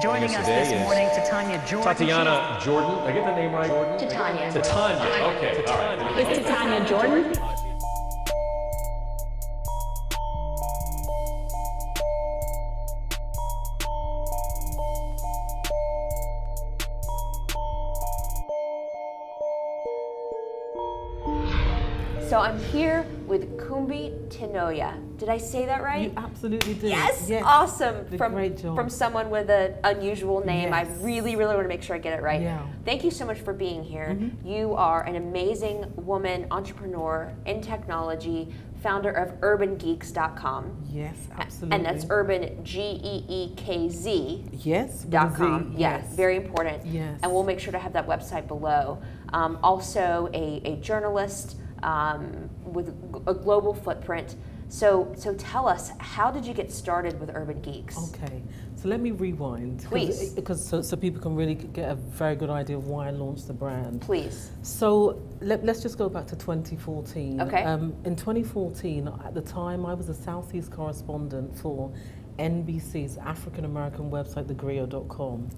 Joining us this morning, Titania Jordan. Tatiana Jordan. Did I get the name right? Jordan? Titania. Titania. Okay. All right. It's Titania Jordan. So I'm here with Kunbi Tinuoye. Did I say that right? You absolutely did. Yes, awesome. Great job. From someone with an unusual name. Yes. I really want to make sure I get it right. Yeah. Thank you so much for being here. You are an amazing woman, entrepreneur in technology, founder of urbangeeks.com. Yes, absolutely. And that's urban, Geekz. Yes, .com. Z, Yes, very important. Yes. And we'll make sure to have that website below. Also a journalist with a global footprint. So tell us, how did you get started with Urban Geeks? Okay, so let me rewind. Please. Because so people can really get a very good idea of why I launched the brand. Please. So let's just go back to 2014. Okay. In 2014, at the time, I was a Southeast correspondent for NBC's African American website, thegrio.com,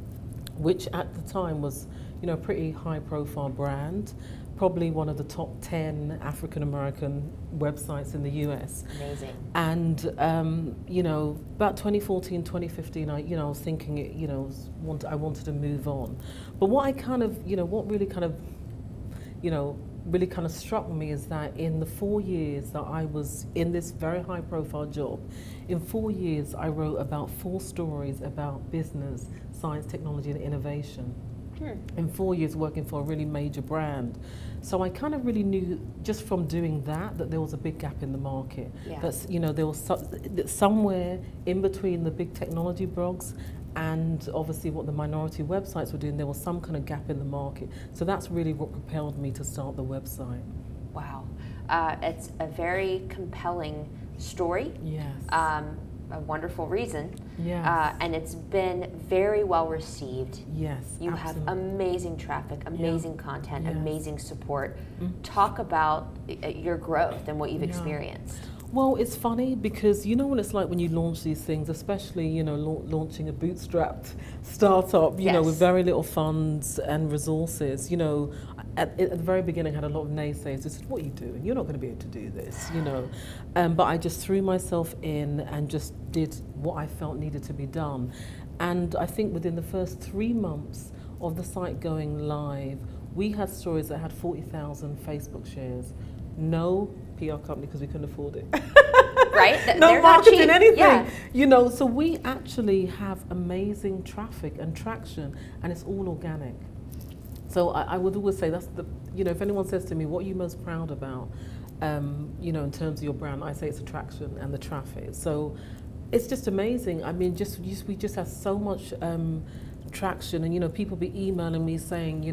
which at the time was, a pretty high profile brand. Probably one of the top 10 African American websites in the US. Amazing. And about 2014, 2015, I was thinking, I wanted to move on. But what I what really kind of struck me is that in the 4 years that I was in this very high profile job, in 4 years I wrote about 4 stories about business, science, technology, and innovation. In 4 years working for a really major brand. So I kind of really knew just from doing that there was a big gap in the market. Yeah. That's, there was somewhere in between the big technology blogs and obviously what the minority websites were doing, there was some kind of gap in the market. So that's really what propelled me to start the website. Wow. It's a very compelling story. Yes. A wonderful reason. Yes. And it's been very well received. Yes, You absolutely. have amazing traffic, amazing content, Yes. amazing support. Talk about your growth and what you've Yeah. experienced. Well, it's funny because you know what it's like when you launch these things, especially launching a bootstrapped startup, you know, with very little funds and resources. At the very beginning, I had a lot of naysayers. They said, "What are you doing? You're not going to be able to do this," But I just threw myself in and just did what I felt needed to be done. And I think within the first 3 months of the site going live, we had stories that had 40,000 Facebook shares. No PR company because we couldn't afford it. Right? No marketing, anything. Yeah. So we actually have amazing traffic and traction, and it's all organic. So I would always say that's if anyone says to me, what are you most proud about, in terms of your brand, I say it's attraction and the traffic. So it's just amazing. I mean, we just have so much traction, and people be emailing me saying,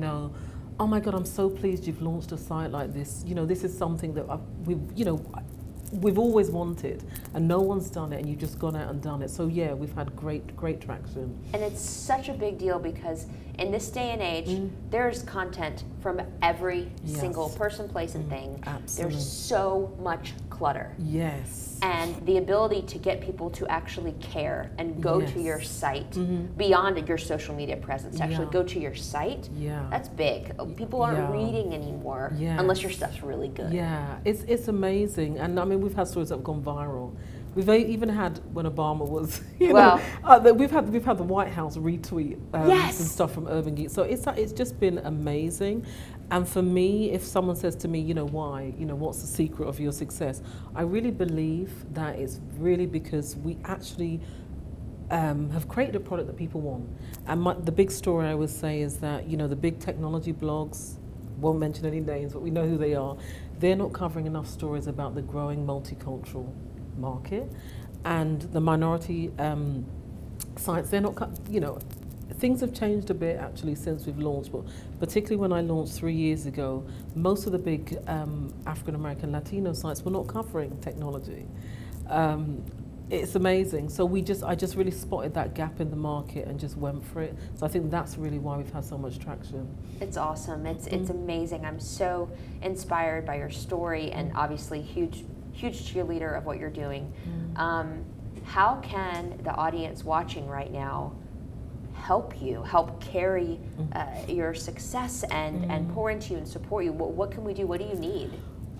oh my God, I'm so pleased you've launched a site like this. This is something that we've always wanted, and no one's done it, and you've just gone out and done it. So yeah, we've had great traction. And it's such a big deal because in this day and age, there's content from every single person, place, and thing. Absolutely. There's so much clutter. Yes. And the ability to get people to actually care and go to your site beyond your social media presence, to actually go to your site, that's big. People aren't reading anymore unless your stuff's really good. Yeah, it's amazing. And I mean, we've had stories that have gone viral. We've even had when Obama was, we've had the White House retweet some stuff from Urban Geeks. So it's just been amazing. And for me, if someone says to me, why, what's the secret of your success? I really believe that it's really because we actually have created a product that people want. And the big story I would say is that, the big technology blogs, won't mention any names, but we know who they are, they're not covering enough stories about the growing multicultural market, and the minority sites, they're not, things have changed a bit actually since we've launched, but particularly when I launched 3 years ago, most of the big African American Latino sites were not covering technology. It's amazing. So I just really spotted that gap in the market and just went for it. So I think that's really why we've had so much traction. It's awesome. It's amazing. I'm so inspired by your story, and obviously huge cheerleader of what you're doing. How can the audience watching right now help you, help carry your success and pour into you and support you? What can we do? What do you need?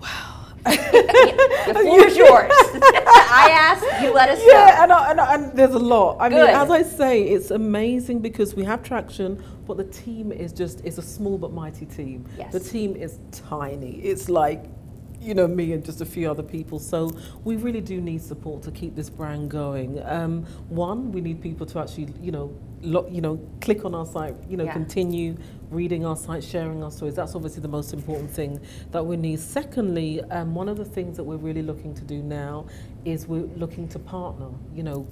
Wow. The floor is yours. I asked, you let us know. Yeah, and there's a lot. I mean, as I say, it's amazing because we have traction, but the team is a small but mighty team. Yes. The team is tiny. It's like, you know, me and just a few other people. So we really do need support to keep this brand going. One, we need people to actually, click on our site, continue reading our site, sharing our stories. That's obviously the most important thing that we need. Secondly, one of the things that we're really looking to do now is we're looking to partner,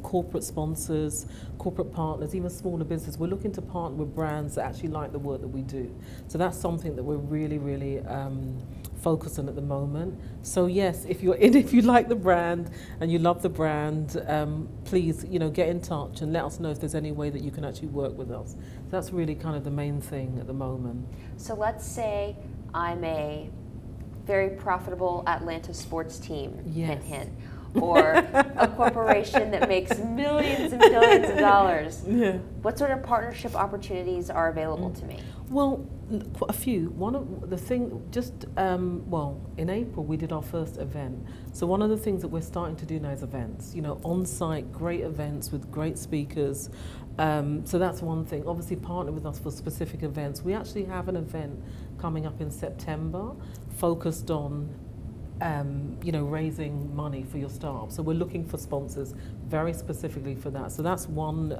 corporate sponsors, corporate partners, even smaller business. We're looking to partner with brands that actually like the work that we do. So that's something that we're really, really focused on at the moment. So yes, if you like the brand and you love the brand, please, get in touch and let us know if there's any way that you can actually work with us. So that's really kind of the main thing at the moment. So let's say I'm a very profitable Atlanta sports team, hint, hint, or a corporation that makes millions and billions of dollars. Yeah. What sort of partnership opportunities are available to me? Well, a few. One of the thing, in April we did our first event. So one of the things that we're starting to do now is events. On-site, great events with great speakers. So that's one thing. Obviously, partner with us for specific events. We actually have an event coming up in September, focused on raising money for your startup. So we're looking for sponsors very specifically for that. So that's one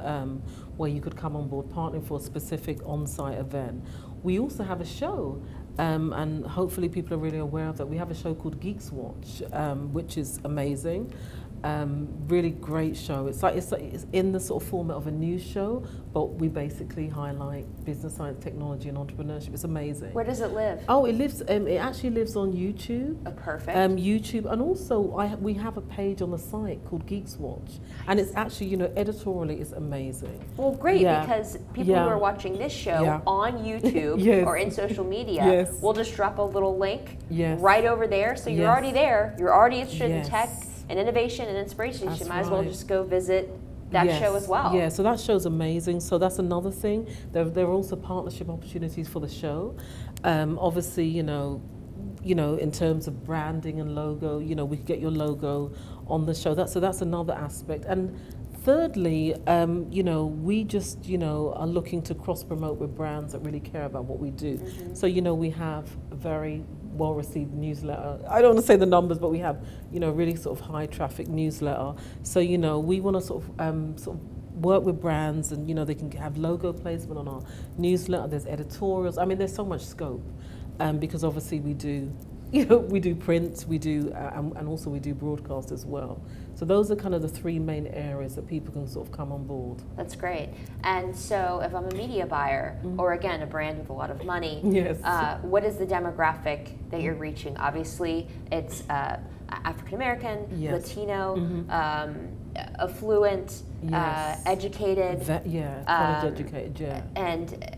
where you could come on board, partnering for a specific on-site event. We also have a show, and hopefully people are really aware of that. We have a show called Geeks Watch, which is amazing. Really great show. It's in the sort of format of a news show, but we basically highlight business, science, technology, and entrepreneurship. It's amazing. Where does it live? Oh, it lives. It actually lives on YouTube. Oh, perfect. YouTube, and also we have a page on the site called Geeks Watch, and it's actually editorially it's amazing. Well, great, because people who are watching this show on YouTube or in social media, we'll just drop a little link right over there. So you're already there. You're already interested in tech and innovation and inspiration. You might as well just go visit that show as well. Yeah, so that show's amazing. So that's another thing. There are also partnership opportunities for the show. Obviously, in terms of branding and logo, we could get your logo on the show. That's another aspect. And thirdly, we just, are looking to cross-promote with brands that really care about what we do. So, we have a very well-received newsletter. I don't want to say the numbers, but we have, really sort of high-traffic newsletter. So, we want to sort of work with brands, and they can have logo placement on our newsletter. There's editorials. I mean, there's so much scope, because obviously we do. We do print, we do, and also we do broadcast as well. So those are kind of the three main areas that people can sort of come on board. That's great. And so if I'm a media buyer, or again, a brand with a lot of money, what is the demographic that you're reaching? Obviously, it's African-American, Latino, affluent, educated. College educated, And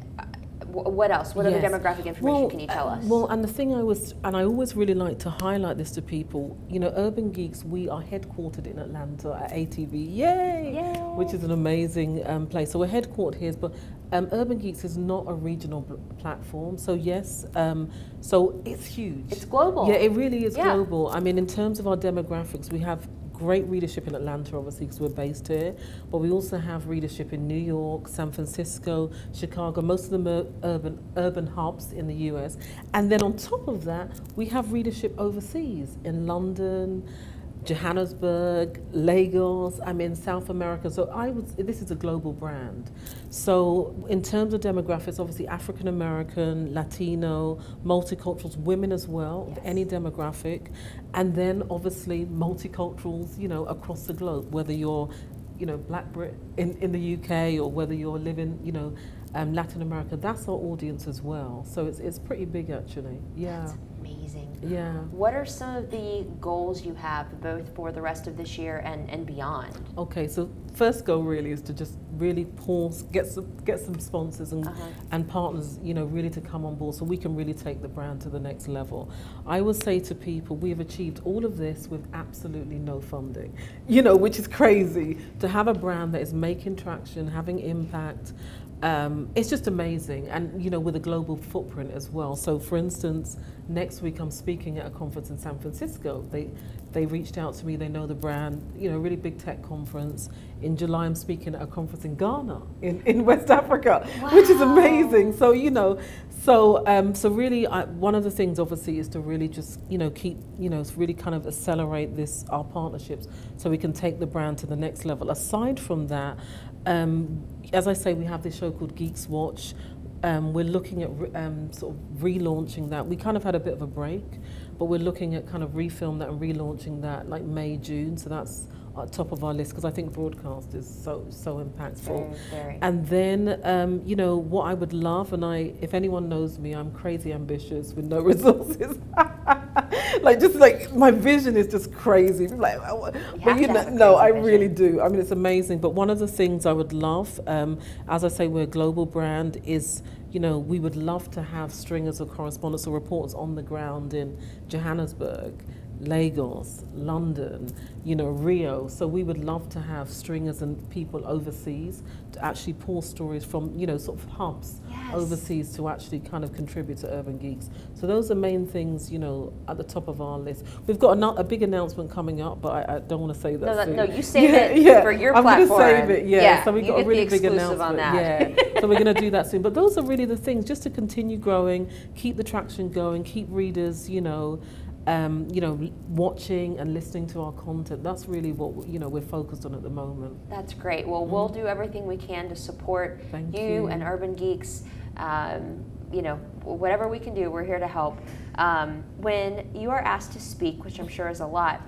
what else? What other demographic information can you tell us? Well, and the thing I always really like to highlight this to people, Urban Geeks, we are headquartered in Atlanta at ATV, which is an amazing place. So we're headquartered here, but Urban Geeks is not a regional platform. So yes, so it's huge. It's global. Yeah, it really is global. I mean, in terms of our demographics, we have great readership in Atlanta, obviously, because we're based here, but we also have readership in New York, San Francisco, Chicago, most of them are urban hubs in the US. And then on top of that, we have readership overseas in London, Johannesburg, Lagos, I'm in South America. So this is a global brand. So in terms of demographics, obviously African American, Latino, multiculturals, women as well, of any demographic. And then obviously multiculturals, across the globe, whether you're, Black Brit in the UK or whether you're living, Latin America, that's our audience as well. So it's pretty big actually, That's amazing. Yeah. What are some of the goals you have both for the rest of this year and beyond? Okay, so first goal really is to just really get some sponsors and partners, really to come on board so we can really take the brand to the next level. I would say to people, we have achieved all of this with absolutely no funding, which is crazy to have a brand that is making traction, having impact, It's just amazing, and you know, with a global footprint as well. So, for instance, next week I'm speaking at a conference in San Francisco. They reached out to me. They know the brand. You know, a really big tech conference. In July, I'm speaking at a conference in Ghana, in West Africa, which is amazing. So you know, so really, one of the things obviously is to really just keep really kind of accelerate our partnerships so we can take the brand to the next level. Aside from that. As I say, we have this show called Geeks Watch. We're looking at sort of relaunching that. We kind of had a bit of a break, but we're looking at kind of refilm that and relaunching that like May, June. So that's at top of our list because I think broadcast is so impactful. Very. And then you know what I would love, and if anyone knows me, I'm crazy ambitious with no resources. like my vision is just crazy. Like, but you know, no, I really do. I mean, it's amazing. But one of the things I would love, as I say, we're a global brand, is we would love to have stringers or correspondents or reporters on the ground in Johannesburg, Lagos, London, Rio. So we would love to have stringers and people overseas to actually pull stories from, sort of hubs overseas to actually kind of contribute to Urban Geeks. So those are main things, at the top of our list. We've got a big announcement coming up, but I don't want to say that. No, you save it for your platform. I'm going to save it, So we've got a really big announcement. On that. So we're going to do that soon. But those are really the things, just to continue growing, keep the traction going, keep readers, watching and listening to our content. That's really what we're focused on at the moment. That's great. Well, we'll do everything we can to support you and Urban Geeks. Whatever we can do, we're here to help. When you are asked to speak, which I'm sure is a lot,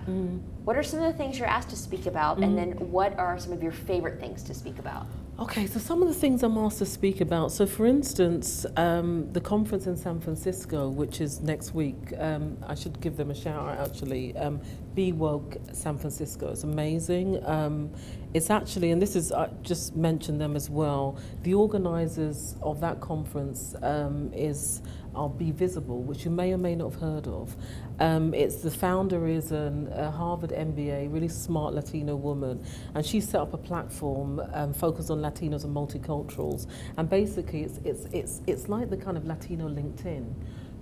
what are some of the things you're asked to speak about, and then what are some of your favorite things to speak about? Okay, so some of the things I'm asked to speak about. So for instance, the conference in San Francisco, which is next week, I should give them a shout out actually, Be Woke San Francisco. It's amazing. It's actually, and this is, I just mentioned them as well, the organizers of that conference are Be Visible, which you may or may not have heard of. The founder is a Harvard MBA, really smart Latino woman, and she set up a platform focused on Latinos and multiculturals. And basically, it's like the kind of Latino LinkedIn,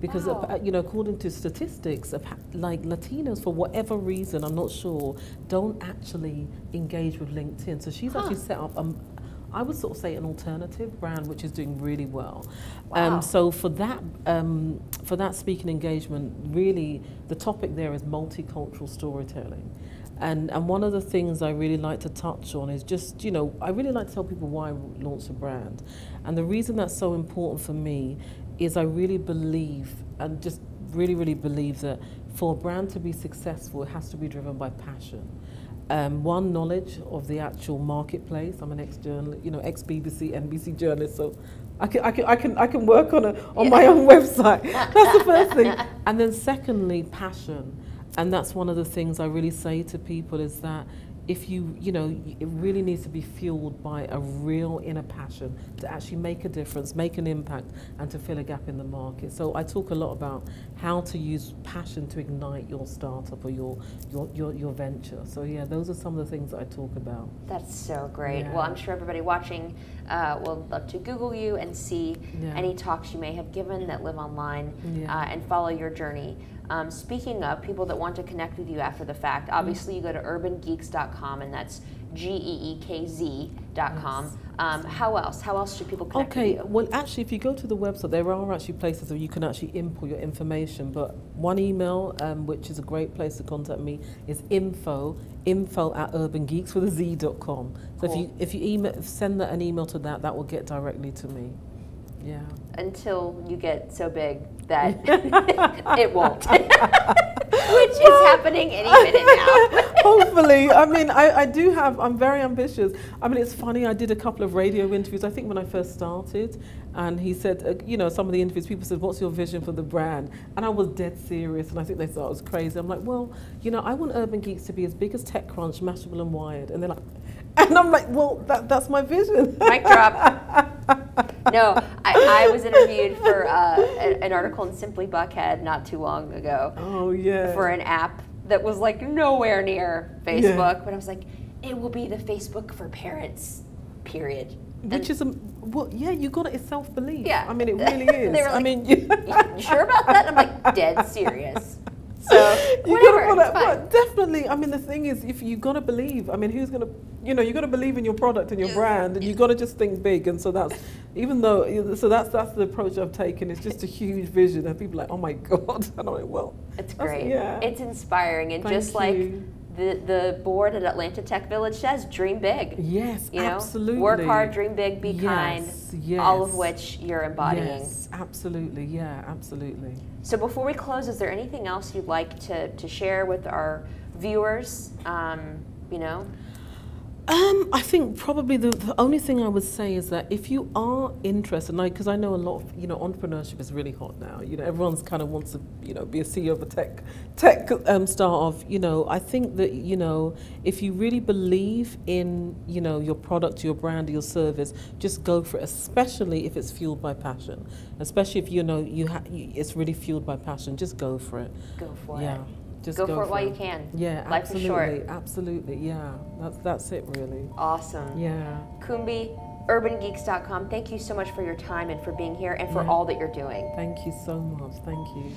because according to statistics, like Latinos, for whatever reason, I'm not sure, don't actually engage with LinkedIn. So she's actually set up I would sort of say an alternative brand which is doing really well. So for that speaking engagement, really the topic there is multicultural storytelling. And one of the things I really like to touch on is just, I really like to tell people why I launched a brand. And the reason that's so important for me is I really believe, and just really, really believe, that for a brand to be successful, it has to be driven by passion. One, knowledge of the actual marketplace. I'm an ex-journalist, ex-BBC, NBC journalist, so I can work on my own website. That's the first thing. And then secondly, passion. And that's one of the things I really say to people is that if it really needs to be fueled by a real inner passion to actually make a difference, make an impact, and to fill a gap in the market. So I talk a lot about how to use passion to ignite your startup or your venture. So yeah, those are some of the things that I talk about. That's so great. Well, I'm sure everybody watching will love to Google you and see any talks you may have given that live online and follow your journey. Speaking of people that want to connect with you after the fact, obviously you go to urbangeeks.com, and that's GEEKZ.com. How else should people connect with you? Okay, well actually if you go to the website, there are actually places where you can actually input your information, but one email, which is a great place to contact me, is info@urbangeeks.com. So cool. if you send an email to that will get directly to me. Yeah. Until you get so big that it won't. Which is happening any minute now. Hopefully. I mean, I'm very ambitious. I mean, it's funny, I did a couple of radio interviews, I think when I first started, and he said, some of the interviews, people said, what's your vision for the brand? And I was dead serious, and I think they thought I was crazy. I'm like, well, I want Urban Geeks to be as big as TechCrunch, Mashable and Wired. And they're like, and I'm like, well, that's my vision. Mic drop. No, I was interviewed for an article in Simply Buckhead not too long ago. Oh, yeah. For an app that was like nowhere near Facebook, but I was like, it will be the Facebook for parents, period. Which is, well, yeah, you got it. It's self-belief. Yeah. I mean, it really is. They were like, I mean, you sure about that? I'm like, dead serious. So, whatever, but definitely, I mean, the thing is, if you got to believe, I mean, who's going to, you know, you got to believe in your product and your brand, and you got to just think big. And so that's, even though, so that's the approach I've taken. It's just a huge vision, and people are like, oh my God. And I'm like, well, it's great. Yeah. It's inspiring, and Thank just you. like the board at Atlanta Tech Village says, dream big. Yes, you know? absolutely. Work hard, dream big, be kind. Yes. All of which you're embodying. Yes, absolutely. Yeah, absolutely. So before we close, is there anything else you'd like to share with our viewers? You know? I think probably the only thing I would say is that if you are interested, because I know a lot of, you know, entrepreneurship is really hot now. You know, everyone's kind of wants to, you know, be a CEO of a tech startup. You know, I think that, you know, if you really believe in, you know, your product, your brand, your service, just go for it. Especially if it's fueled by passion. Especially if you know it's really fueled by passion. Just go for it. Go for it. Yeah. Just go for it while you can. Yeah, life absolutely, is short. Absolutely, yeah. That's it, really. Awesome. Yeah. Kunbi, urbangeeks.com. Thank you so much for your time and for being here and for all that you're doing. Thank you so much. Thank you.